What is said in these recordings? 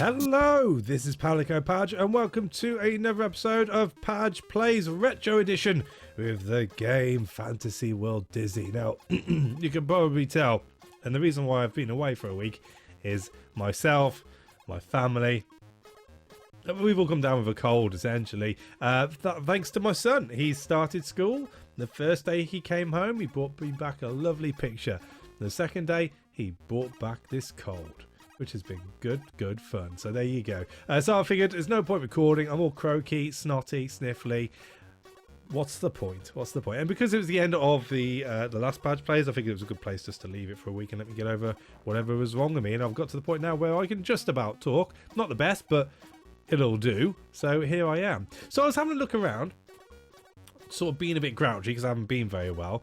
Hello, this is Padge, and welcome to another episode of Padge Plays Retro Edition with the game Fantasy World Dizzy. Now, you can probably tell, and the reason why I've been away for a week is myself, my family, we've all come down with a cold, essentially. Thanks to my son. He started school. The first day he came home, he brought me back a lovely picture. The second day, he brought back this cold, which has been good fun. So there you go. So I figured there's no point recording. I'm all croaky, snotty, sniffly. What's the point? And because it was the end of the last Padge Plays, I figured it was a good place just to leave it for a week and let me get over whatever was wrong with me. And I've got to the point now where I can just about talk. Not the best, but it'll do. So here I am. So I was having a look around, sort of being a bit grouchy because I haven't been very well,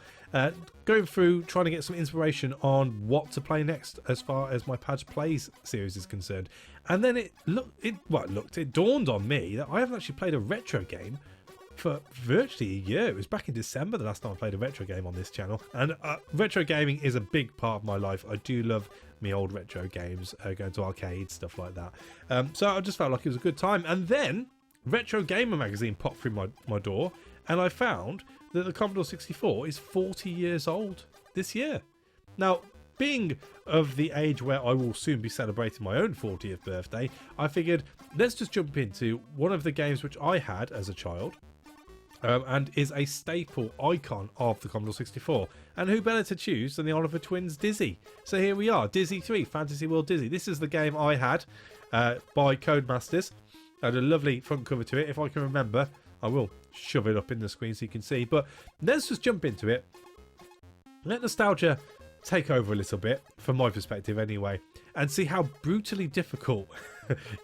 going through trying to get some inspiration on what to play next as far as my Padge Plays series is concerned. And then it dawned on me that I haven't actually played a retro game for virtually a year. It was back in December the last time I played a retro game on this channel, and retro gaming is a big part of my life. I do love me old retro games, going to arcades, stuff like that. So I just felt like it was a good time. And then Retro Gamer magazine popped through my door, and I found that the Commodore 64 is 40 years old this year. Now, being of the age where I will soon be celebrating my own 40th birthday, I figured let's just jump into one of the games which I had as a child, and is a staple icon of the Commodore 64. And who better to choose than the Oliver twins Dizzy? So here we are, Dizzy 3, Fantasy World Dizzy. This is the game I had by Codemasters. Had a lovely front cover to it. If I can remember, I will shove it up in the screen so you can see. But let's just jump into it. Let nostalgia take over a little bit, from my perspective anyway, and see how brutally difficult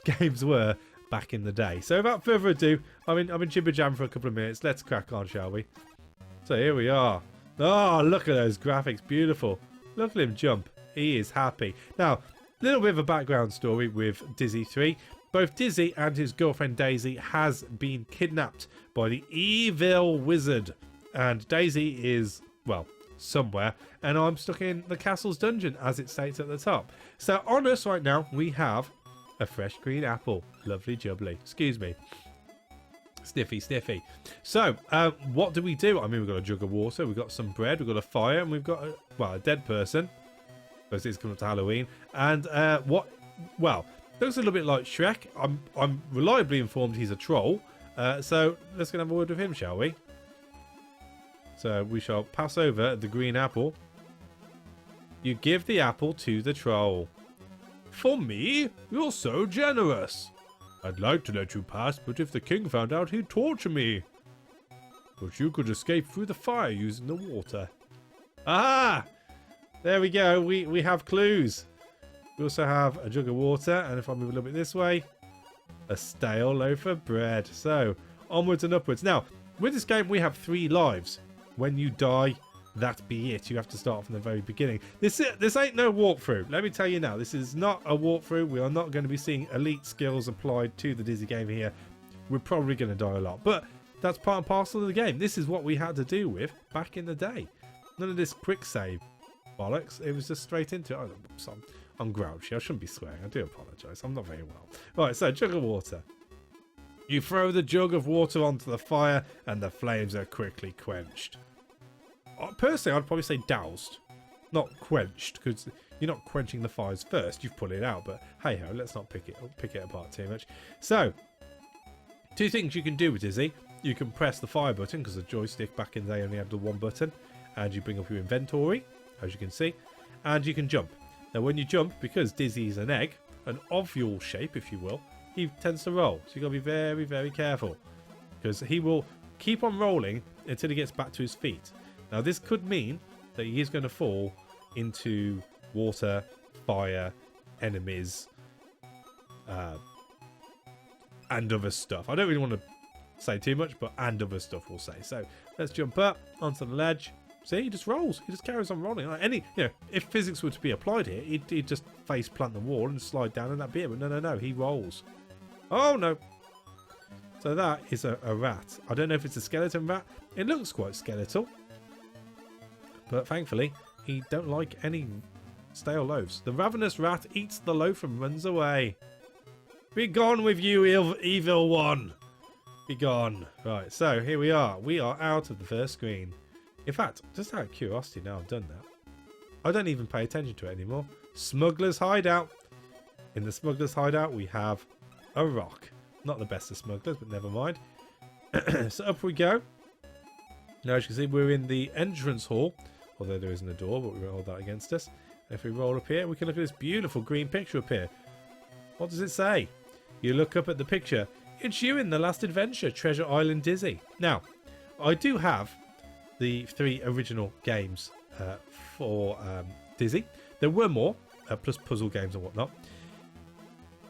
games were back in the day. So without further ado, I'm in jibber jam for a couple of minutes. Let's crack on, shall we? So here we are. Oh, look at those graphics. Beautiful. Look at him jump. He is happy. Now, a little bit of a background story with Dizzy 3. Both Dizzy and his girlfriend Daisy has been kidnapped by the evil wizard. And Daisy is, well, somewhere. And I'm stuck in the castle's dungeon, as it states at the top. So on us right now, we have a fresh green apple. Lovely jubbly. Excuse me. Sniffy. So, what do we do? I mean, we've got a jug of water, we've got some bread, we've got a fire, and we've got, a dead person. Because it's coming up to Halloween. And, looks a little bit like Shrek. I'm reliably informed he's a troll. So let's go and have a word with him, shall we? So we shall pass over the green apple. You give the apple to the troll. For me? You're so generous. I'd like to let you pass, but if the king found out, he'd torture me. But you could escape through the fire using the water. Aha! There we go. We have clues. We also have a jug of water, and if I move a little bit this way, a stale loaf of bread. So, onwards and upwards. Now, with this game, we have 3 lives. When you die, that be it. You have to start from the very beginning. This ain't no walkthrough. Let me tell you now, this is not a walkthrough. We are not going to be seeing elite skills applied to the Dizzy game here. We're probably going to die a lot, but that's part and parcel of the game. This is what we had to deal with back in the day. None of this quick save bollocks. It was just straight into it. I'm grouchy. I shouldn't be swearing. I do apologise. I'm not very well. Right, so jug of water. You throw the jug of water onto the fire and the flames are quickly quenched. Personally, I'd probably say doused, not quenched, because you're not quenching the fires first. You've put it out, but hey ho, let's not pick it apart too much. So, 2 things you can do with Dizzy. You can press the fire button, because the joystick back in the day only had the 1 button, and you bring up your inventory, as you can see, and you can jump. Now when you jump, because Dizzy is an egg, an ovule shape if you will, he tends to roll. So you've got to be very, very careful. Because he will keep on rolling until he gets back to his feet. Now this could mean that he is going to fall into water, fire, enemies, and other stuff. I don't really want to say too much, but and other stuff we'll say. So let's jump up onto the ledge. See, he just rolls. He just carries on rolling. Like if physics were to be applied here, he'd just face plant the wall and slide down and that'd be it. But no, he rolls. Oh, no. So that is a rat. I don't know if it's a skeleton rat. It looks quite skeletal. But thankfully, he don't like any stale loaves. The ravenous rat eats the loaf and runs away. Be gone with you, evil one. Be gone. Right, so here we are. We are out of the first screen. In fact, just out of curiosity, now I've done that, I don't even pay attention to it anymore. Smuggler's Hideout. In the Smuggler's Hideout, we have a rock. Not the best of smugglers, but never mind. So up we go. Now, as you can see, we're in the entrance hall. Although there isn't a door, but we won't hold that against us. If we roll up here, we can look at this beautiful green picture up here. What does it say? You look up at the picture. It's you in The Last Adventure, Treasure Island Dizzy. Now, I do have the 3 original games for Dizzy. There were more, plus puzzle games and whatnot.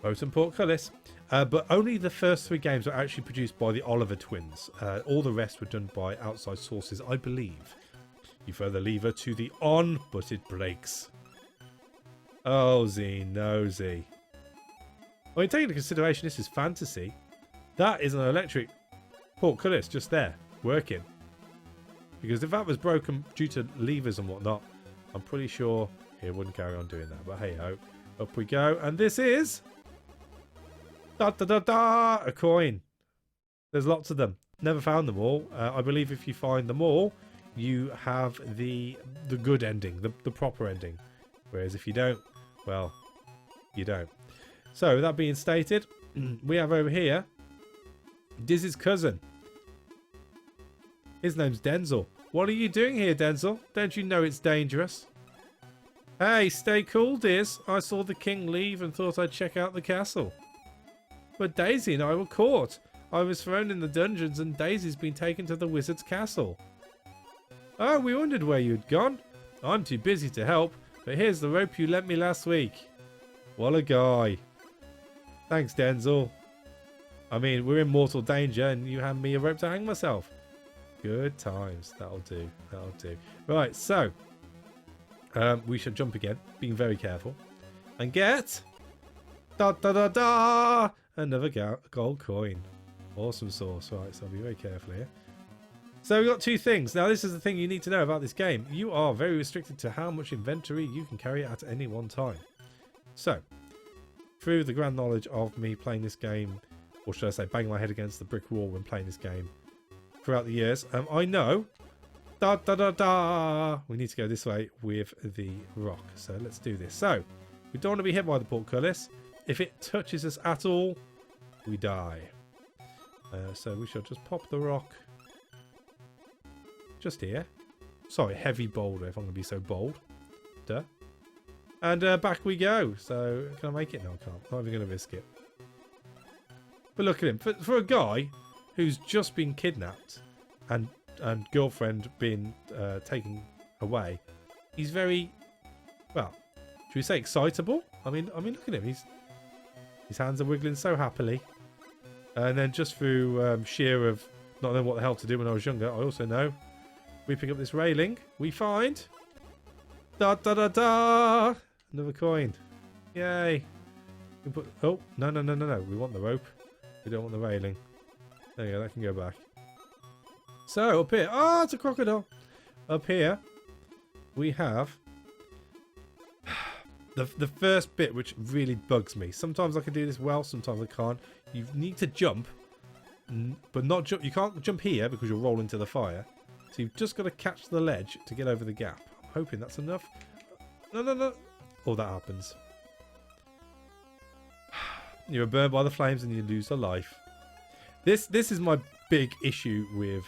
Boat and Portcullis. But only the first 3 games were actually produced by the Oliver twins. All the rest were done by outside sources, I believe. You throw the lever to the on, but it breaks. Oh, Z, no, Z. Well, you take into consideration this is fantasy. That is an electric portcullis just there, working. Because if that was broken due to levers and whatnot, I'm pretty sure it wouldn't carry on doing that. But hey ho, up we go. And this is... Da da da da! A coin. There's lots of them. Never found them all. I believe if you find them all, you have the good ending, the proper ending. Whereas if you don't, well, you don't. So that being stated, we have over here Dizzy's cousin. His name's Denzel. What are you doing here, Denzel? Don't you know it's dangerous? Hey, stay cool, Diz. I saw the king leave and thought I'd check out the castle. But Daisy and I were caught. I was thrown in the dungeons and Daisy's been taken to the wizard's castle. Oh, we wondered where you'd gone. I'm too busy to help, but here's the rope you lent me last week. What a guy. Thanks, Denzel. I mean, we're in mortal danger and you hand me a rope to hang myself. Good times. That'll do. That'll do. Right, so we should jump again, being very careful. And get... Da da da da! Another gold coin. Awesome sauce. Right, so I'll be very careful here. So we've got 2 things. Now, this is the thing you need to know about this game. You are very restricted to how much inventory you can carry at any one time. So, through the grand knowledge of me playing this game, or should I say banging my head against the brick wall when playing this game throughout the years, I know da da da da we need to go this way with the rock. So let's do this. So, we don't want to be hit by the portcullis. If it touches us at all, we die. So we shall just pop the rock just here. Sorry, heavy boulder, if I'm going to be so bold. Duh. And back we go. So, can I make it? No, I can't. Not even going to risk it. But look at him. For a guy who's just been kidnapped and girlfriend been taken away, he's very, well, should we say excitable? I mean, look at him. His hands are wiggling so happily. And then just through sheer of not knowing what the hell to do when I was younger, I also know we pick up this railing. We find... Da da da da! Another coin. Yay. We put, oh, no. We want the rope. We don't want the railing. There you go, that can go back. So, up here... Oh, it's a crocodile! Up here, we have... The first bit which really bugs me. Sometimes I can do this well, sometimes I can't. You need to jump, but not jump. You can't jump here because you'll roll into the fire. So you've just got to catch the ledge to get over the gap. I'm hoping that's enough. No. Oh, that happens. You're burned by the flames and you lose a life. This is my big issue with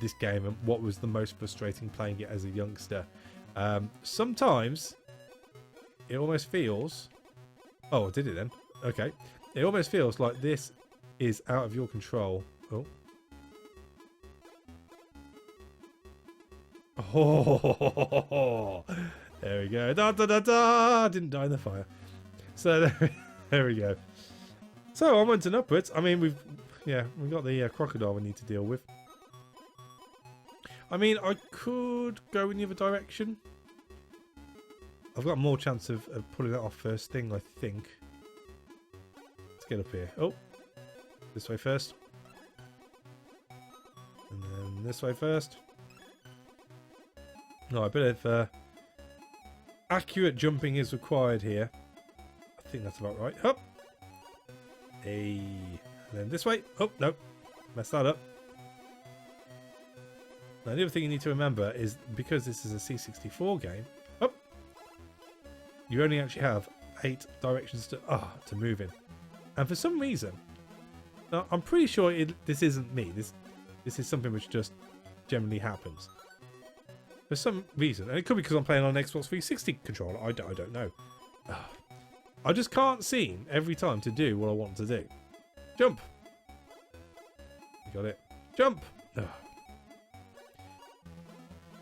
this game and what was the most frustrating playing it as a youngster. Sometimes... it almost feels... Oh, I did it then. Okay. It almost feels like this is out of your control. Oh. Oh. There we go. Da da da da! Didn't die in the fire. So there we go. So onwards and upwards. I mean, we've got the crocodile we need to deal with. I mean, I could go in the other direction. I've got more chance of pulling that off first thing, I think. Let's get up here. Oh, this way first. And then this way first. No, a bit of accurate jumping is required here. I think that's about right. Up. Hey. And then this way. Oh, no. Messed that up. Now, the other thing you need to remember is because this is a C64 game, oh, you only actually have 8 directions to move in. And for some reason, now I'm pretty sure this isn't me. This is something which just generally happens. For some reason, and it could be because I'm playing on an Xbox 360 controller. I don't know. I just can't seem every time to do what I want to do. Jump. You got it. Jump.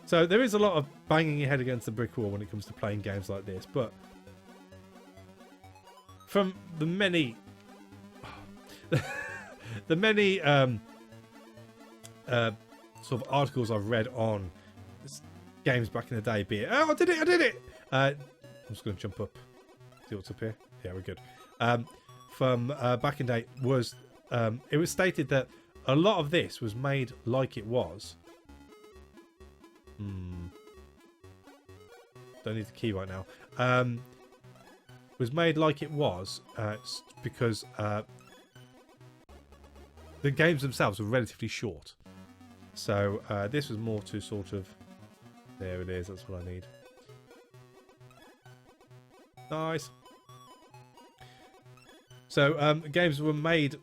So there is a lot of banging your head against the brick wall when it comes to playing games like this, but from the many sort of articles I've read on games back in the day, be it, oh, I did it. I'm just going to jump up, see what's up here. Yeah, we're good. From back in the day was it was stated that a lot of this was made like it was. Don't need the key right now. Was made like it was because the games themselves were relatively short. So this was more to sort of... There it is, that's what I need. Nice. So games were made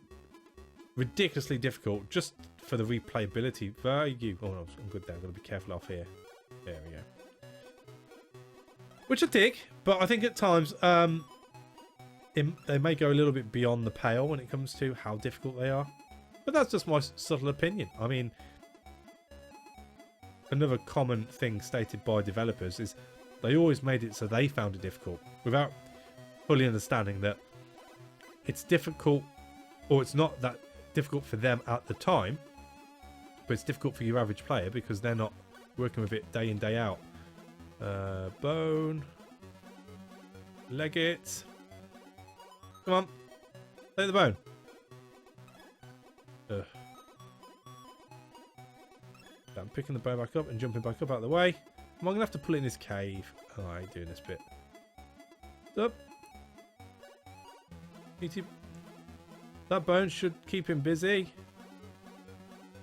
ridiculously difficult just for the replayability value. Oh no, I'm good there. I've got to be careful off here. There we go. Which I dig, but I think at times they may go a little bit beyond the pale when it comes to how difficult they are. But that's just my subtle opinion. I mean, another common thing stated by developers is they always made it so they found it difficult without fully understanding that it's difficult, or it's not that difficult for them at the time, but it's difficult for your average player because they're not working with it day in, day out. Bone. Leg it. Come on. Take the bone. I'm picking the bone back up and jumping back up out of the way. Am I going to have to pull it in this cave? Oh, I ain't doing this bit. Up. That bone should keep him busy.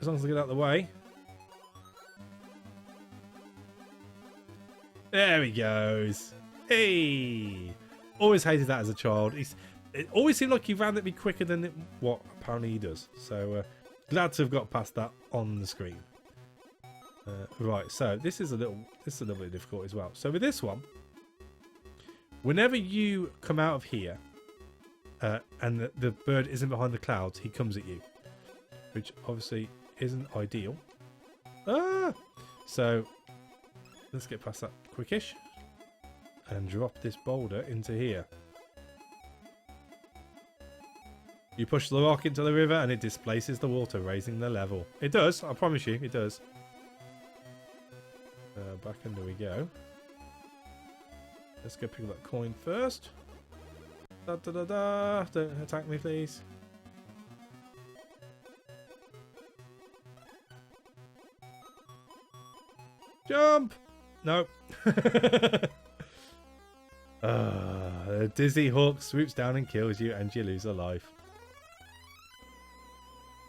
As long as I get out of the way. There he goes. Hey! Always hated that as a child. It always seemed like he ran at me quicker than what apparently he does. So glad to have got past that on the screen. Right, so this is a little bit difficult as well. So with this one, whenever you come out of here and the bird isn't behind the clouds, he comes at you, which obviously isn't ideal. So let's get past that quickish and drop this boulder into here. You push the rock into the river and it displaces the water, raising the level. It does, I promise you, it does. Back under we go. Let's go pick up that coin first. Da, da, da, da. Don't attack me, please. Jump! Nope. A dizzy hawk swoops down and kills you, and you lose a life.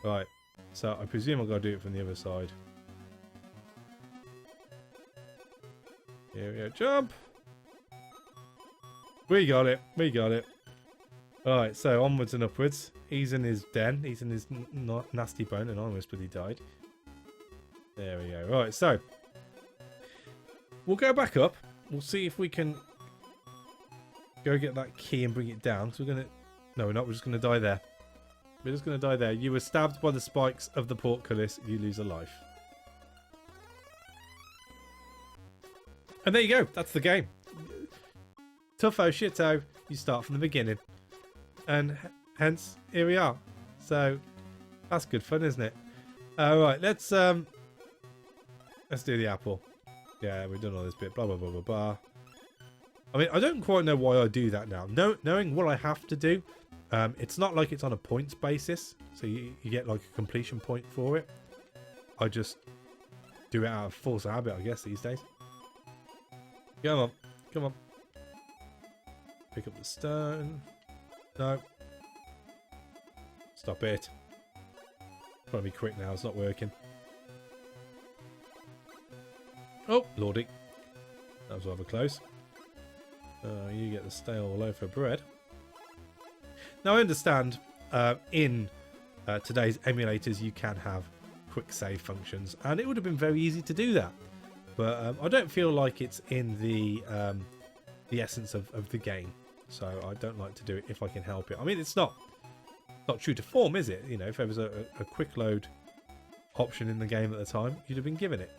Right. So I presume I've got to do it from the other side. Here we go. Jump! We got it. We got it. Alright, so onwards and upwards. He's in his den. He's in his nasty bone, and I almost bloody died. There we go. Right, so we'll go back up. We'll see if we can go get that key and bring it down. So we're going to... No, we're not. We're just going to die there. We're just going to die there. You were stabbed by the spikes of the portcullis. You lose a life. And there you go. That's the game. Tougho shito. You start from the beginning. And hence, here we are. So, that's good fun, isn't it? Alright, let's do the apple. Yeah, we've done all this bit. Blah, blah, blah, blah, blah. I mean, I don't quite know why I do that now. Knowing what I have to do, it's not like it's on a points basis. So you get like a completion point for it. I just do it out of force of habit, I guess, these days. Come on. Come on. Pick up the stone. No. Stop it. Trying to be quick now. It's not working. Oh, lordy. That was rather close. You get the stale loaf of bread. Now, I understand in today's emulators you can have quick save functions, and it would have been very easy to do that. But I don't feel like it's in the essence of the game. So I don't like to do it if I can help it. I mean, it's not true to form, is it? You know, if there was a quick load option in the game at the time, you'd have been given it.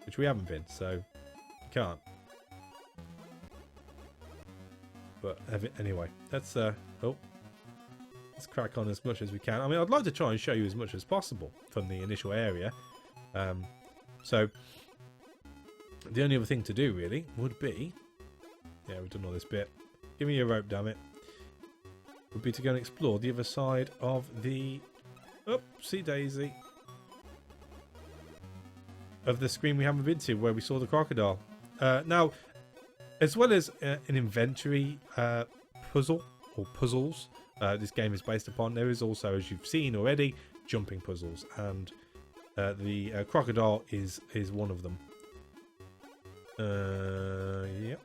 Which we haven't been, so you can't. But anyway, let's crack on as much as we can. I mean, I'd like to try and show you as much as possible from the initial area. So the only other thing to do really would be, yeah, we've done all this bit. Give me your rope, damn it. Would be to go and explore the other side of the, oopsie daisy, of the screen we haven't been to, where we saw the crocodile. Now, as well as an inventory puzzle, or puzzles, this game is based upon, there is also, as you've seen already, jumping puzzles, and the crocodile is one of them. Yep.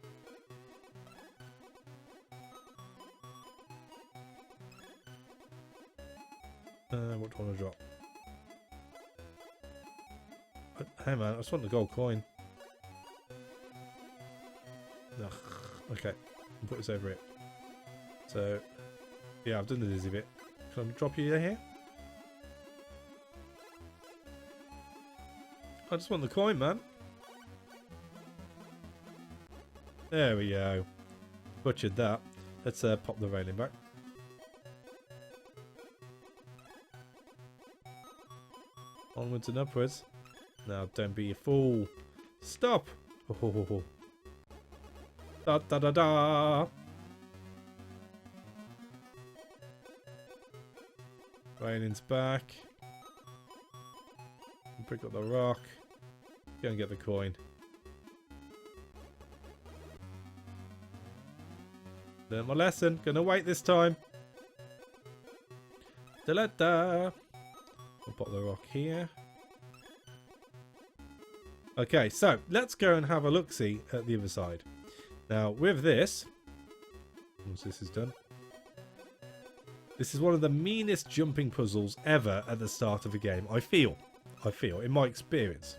What do I want to drop? Hey man, I just want the gold coin. Ugh. Okay, I'll put this over it. So, yeah, I've done the dizzy bit. Can I drop you here? I just want the coin, man. There we go. Butchered that. Let's pop the railing back. Onwards and upwards. Now, don't be a fool. Stop. Oh. Da da da da. Railing's back. Pick up the rock. Go and get the coin. Learn my lesson. Gonna wait this time. Da da da. I'll pop the rock here. Okay, so let's go and have a look-see at the other side. Now, with this, once this is done, this is one of the meanest jumping puzzles ever at the start of a game. I feel, in my experience.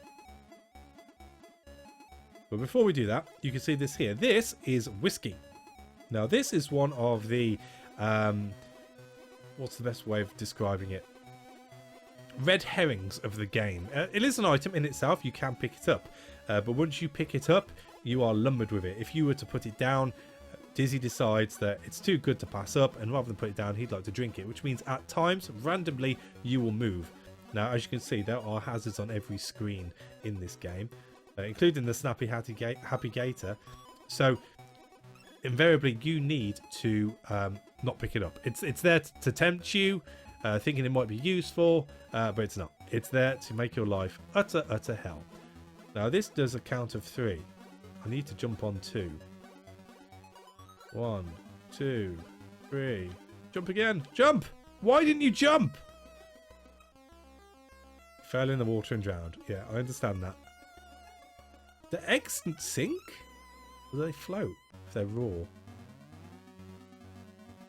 But before we do that, you can see this here. This is whiskey. Now, this is one of the, what's the best way of describing it? Red herrings of the game. It is an item in itself. You can pick it up. But once you pick it up, you are lumbered with it. If you were to put it down, Dizzy decides that it's too good to pass up, and rather than put it down, he'd like to drink it, which means at times, randomly, you will move. Now, as you can see, there are hazards on every screen in this game, including the snappy happy gator. So, invariably, you need to not pick it up. It's there to tempt you, thinking it might be useful, but it's not. It's there to make your life utter hell. Now, this does a count of 3. I need to jump on 2. 1, 2, 3. Jump again. Jump! Why didn't you jump? Fell in the water and drowned. Yeah, I understand that. Do eggs sink? Or do they float if they're raw?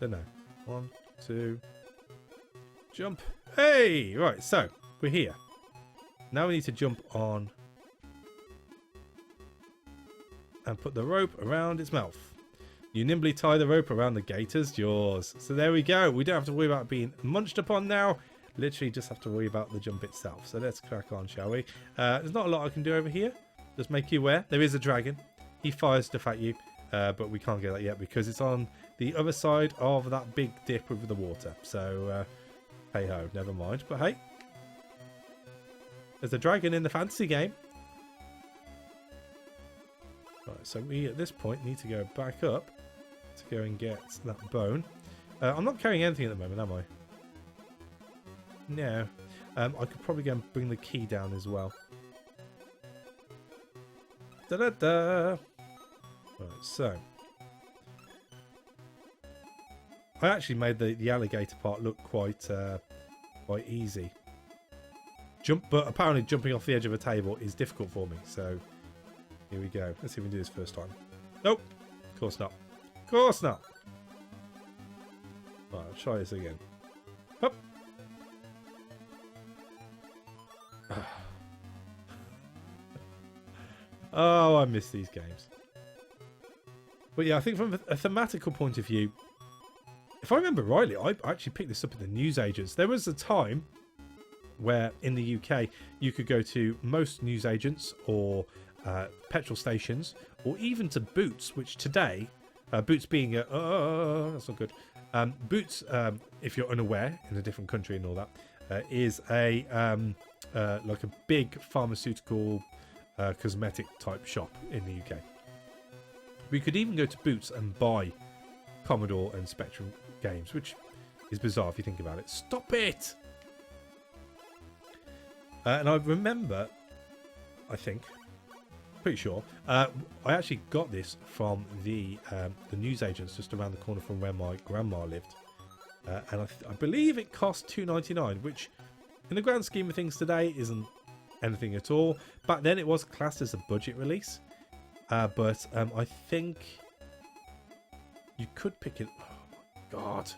Don't know. 1, 2. Jump. Hey! Right, so we're here. Now we need to jump on and put the rope around its mouth. You nimbly tie the rope around the gator's jaws. So there we go. We don't have to worry about being munched upon now. Literally just have to worry about the jump itself. So let's crack on, shall we? There's not a lot I can do over here. Just make you aware. There is a dragon. He fires stuff at you. But we can't get that yet because it's on the other side of that big dip with the water. So, hey ho, never mind. But hey, there's a dragon in the fantasy game. Right, so we at this point need to go back up to go and get that bone. I'm not carrying anything at the moment, am I? No. I could probably go and bring the key down as well. Da-da-da! Right, so I actually made the alligator part look quite quite easy. But apparently jumping off the edge of a table is difficult for me. So here we go. Let's see if we can do this first time. Nope. Of course not. Of course not. Right, I'll try this again. Up. Oh, I miss these games. But yeah, I think from a thematical point of view, if I remember rightly, I actually picked this up in the newsagents. There was a time where in the UK you could go to most newsagents or petrol stations or even to Boots, which today, Boots being a... that's not good. Boots, if you're unaware, in a different country and all that, is a like a big pharmaceutical cosmetic type shop in the UK. We could even go to Boots and buy Commodore and Spectrum games, which is bizarre if you think about it. Stop it! And I remember, I think, pretty sure, I actually got this from the newsagents just around the corner from where my grandma lived. And I believe it cost $2.99, which in the grand scheme of things today isn't anything at all. Back then it was classed as a budget release. But I think you could pick it... Oh my god.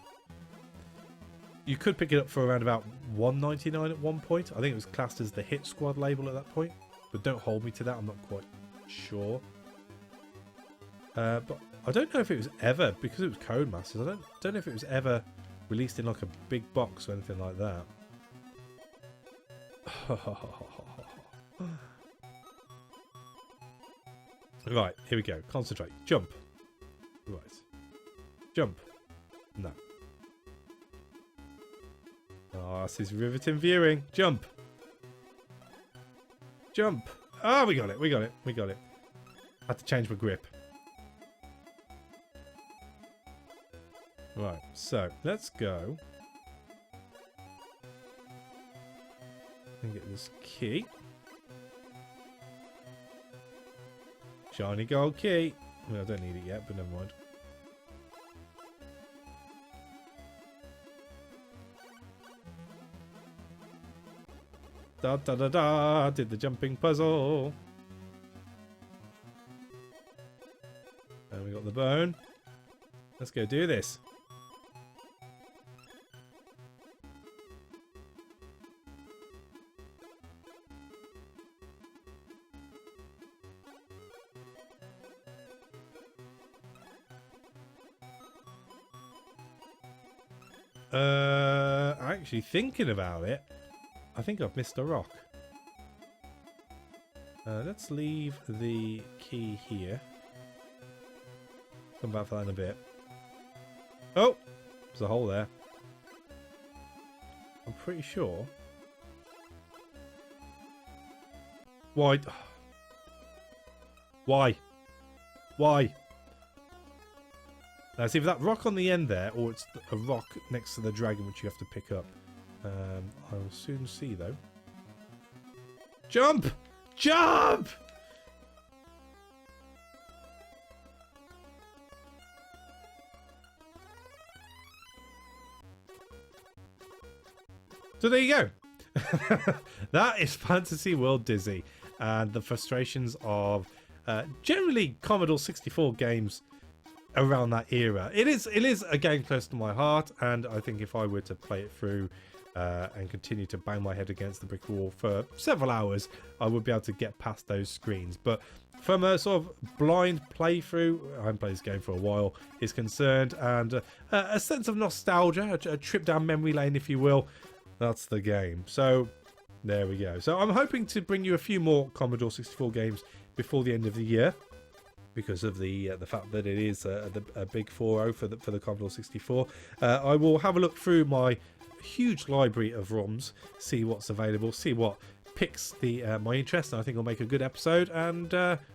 You could pick it up for around about $1.99 at one point. I think it was classed as the Hit Squad label at that point. But don't hold me to that, I'm not quite sure. But I don't know if it was ever, because it was Codemasters, I don't know if it was ever released in like a big box or anything like that. Right, here we go. Concentrate. Jump. Right. Jump. No. Oh, this is riveting viewing. Jump. Jump. Oh, we got it. We got it. We got it. I had to change my grip. Right, so let's go and get this key. Shiny gold key. Well, I don't need it yet, but never mind. Da da da da! Did the jumping puzzle. And we got the bone. Let's go do this. Actually thinking about it, I think I've missed a rock. Let's leave the key here. Come back for that in a bit. Oh! There's a hole there. I'm pretty sure. Why? Why? Why? Now, it's either that rock on the end there, or it's a rock next to the dragon which you have to pick up. I will soon see, though. Jump! Jump! So there you go. That is Fantasy World Dizzy, and the frustrations of generally Commodore 64 games around that era. It is a game close to my heart, and I think if I were to play it through and continue to bang my head against the brick wall for several hours, I would be able to get past those screens. But from a sort of blind playthrough, I haven't played this game for a while, is concerned, and a sense of nostalgia, a trip down memory lane, if you will, that's the game. So there we go. So I'm hoping to bring you a few more Commodore 64 games before the end of the year, because of the fact that it is a big 4.0 for the Commodore 64. I will have a look through my huge library of ROMs, see what's available, see what piques my interest, and I think I'll make a good episode and,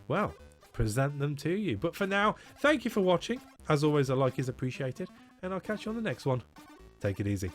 well, present them to you. But for now, thank you for watching. As always, a like is appreciated, and I'll catch you on the next one. Take it easy.